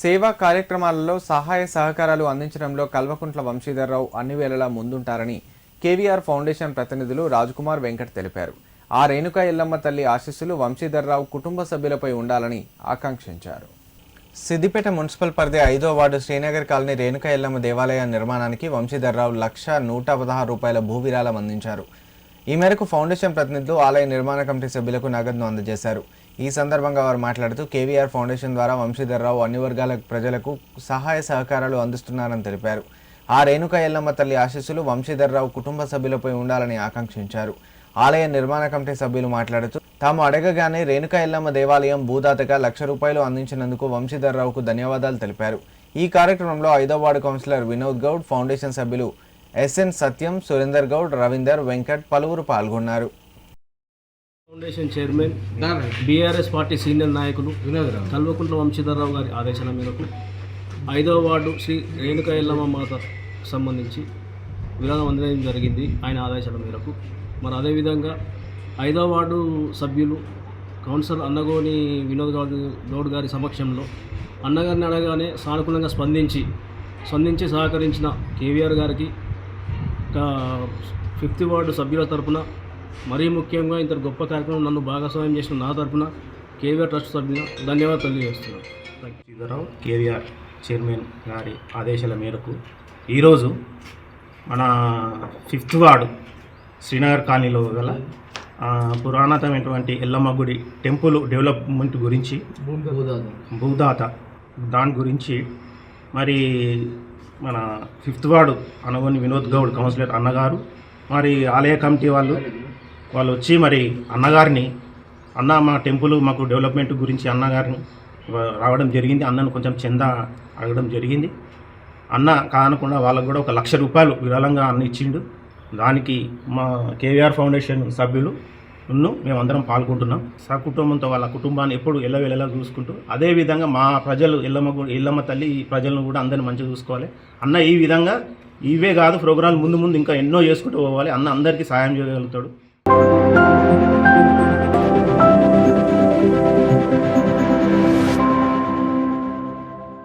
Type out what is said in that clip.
సేవా కార్యక్రమాలలో సహాయ సహకారాలు అందించడంలో కల్వకుంట్ల వంశీధర్రావు అన్ని వేళలా ముందుంటారని కేవీఆర్ ఫౌండేషన్ ప్రతినిధులు రాజ్కుమార్ వెంకట్ తెలిపారు. ఆ రేణుకా ఎల్లమ్మ తల్లి ఆశీస్సులు వంశీధర్రావు కుటుంబ సభ్యులపై ఉండాలని ఆకాంక్షించారు. సిద్దిపేట మున్సిపల్ పరిధి 5వ వార్డు శ్రీనగర్ కాలనీ రేణుకా ఎల్లమ్మ దేవాలయ నిర్మాణానికి వంశీధర్రావు 1,116 రూపాయల భూ విరాళం అందించారు. ఈ మేరకు ఫౌండేషన్ ప్రతినిధులు ఆలయ నిర్మాణ కమిటీ సభ్యులకు నగదును అందజేశారు. ఈ సందర్భంగా వారు మాట్లాడుతూ కేవీఆర్ ఫౌండేషన్ ద్వారా వంశీధర్రావు అన్ని వర్గాల ప్రజలకు సహాయ సహకారాలు అందిస్తున్నారని తెలిపారు. ఆ రేణుకా ఎల్లమ్మ తల్లి ఆశీస్సులు వంశీధర్రావు కుటుంబ సభ్యులపై ఉండాలని ఆకాంక్షించారు. ఆలయ నిర్మాణ కమిటీ సభ్యులు మాట్లాడుతూ తాము అడగగానే రేణుకా ఎల్లమ్మ దేవాలయం భూదాతగా 1,00,000 రూపాయలు అందించినందుకు వంశీధర్రావుకు ధన్యవాదాలు తెలిపారు. ఈ కార్యక్రమంలో 5వ ward councillor Vinod Goud, foundation సభ్యులు ఎస్ఎన్ సత్యం, సురేందర్ గౌడ్, రవీందర్, వెంకట్ పలువురు పాల్గొన్నారు. Foundation chairman BRS party senior నాయకులు కల్వకుంట్ల వంశీధర్రావు గారి ఆదేశాల మేరకు 5వ వార్డు శ్రీ రేణుకా ఎల్లమ్మ మాత సంబంధించి విరాళం అందజేయడం జరిగింది. ఆయన ఆదేశాల మేరకు మరి అదేవిధంగా 5వ వార్డు సభ్యులు కౌన్సిలర్ అన్నగోని వినోద్ గౌడ్ గారి సమక్షంలో అన్నగారిని అడగానే సానుకూలంగా స్పందించి సహకరించిన కేవీఆర్ గారికి 5th వార్డు సభ్యుల తరపున మరీ ముఖ్యంగా ఇంత గొప్ప కార్యక్రమం నన్ను భాగస్వామ్యం చేసిన నా తరపున కేవీఆర్ ట్రస్ట్ సభ్యుల ధన్యవాదాలు తెలియజేస్తున్నాను. వంశీధర్రావు కేవీఆర్ చైర్మన్ గారి ఆదేశాల మేరకు ఈరోజు మన 5th వార్డు శ్రీనగర్ కాలనీలో గల పురాతనమైనటువంటి ఎల్లమ్మ గుడి టెంపుల్ డెవలప్మెంట్ గురించి భూదాత దాని గురించి మరి మన 5th ward Anagoni Vinod Goud councillor అన్నగారు మరి ఆలయ కమిటీ వాళ్ళు వచ్చి మరి అన్నగారిని మా టెంపుల్ మాకు డెవలప్మెంట్ గురించి అన్నగారిని రావడం జరిగింది. అన్నను కొంచెం చందా అడగడం జరిగింది. అన్న కానకుండా వాళ్ళకు కూడా 1,00,000 రూపాయలు విరాళంగా అన్న ఇచ్చిండు. దానికి మా కేవీఆర్ ఫౌండేషన్ సభ్యులు మేమందరం పాల్గొంటున్నాం. సకుటుంబంతో వాళ్ళ కుటుంబాన్ని ఎప్పుడు ఎల్లవేళలా చూసుకుంటూ అదేవిధంగా మా ప్రజలు ఎల్లమ్మ తల్లి ప్రజలను కూడా అందరిని మంచిగా చూసుకోవాలి. అన్న ఈ విధంగా ఇవే కాదు ప్రోగ్రాంలు ముందు ఇంకా ఎన్నో చేసుకుంటూ పోవాలి. అన్న అందరికీ సాయం చేయగలుగుతాడు.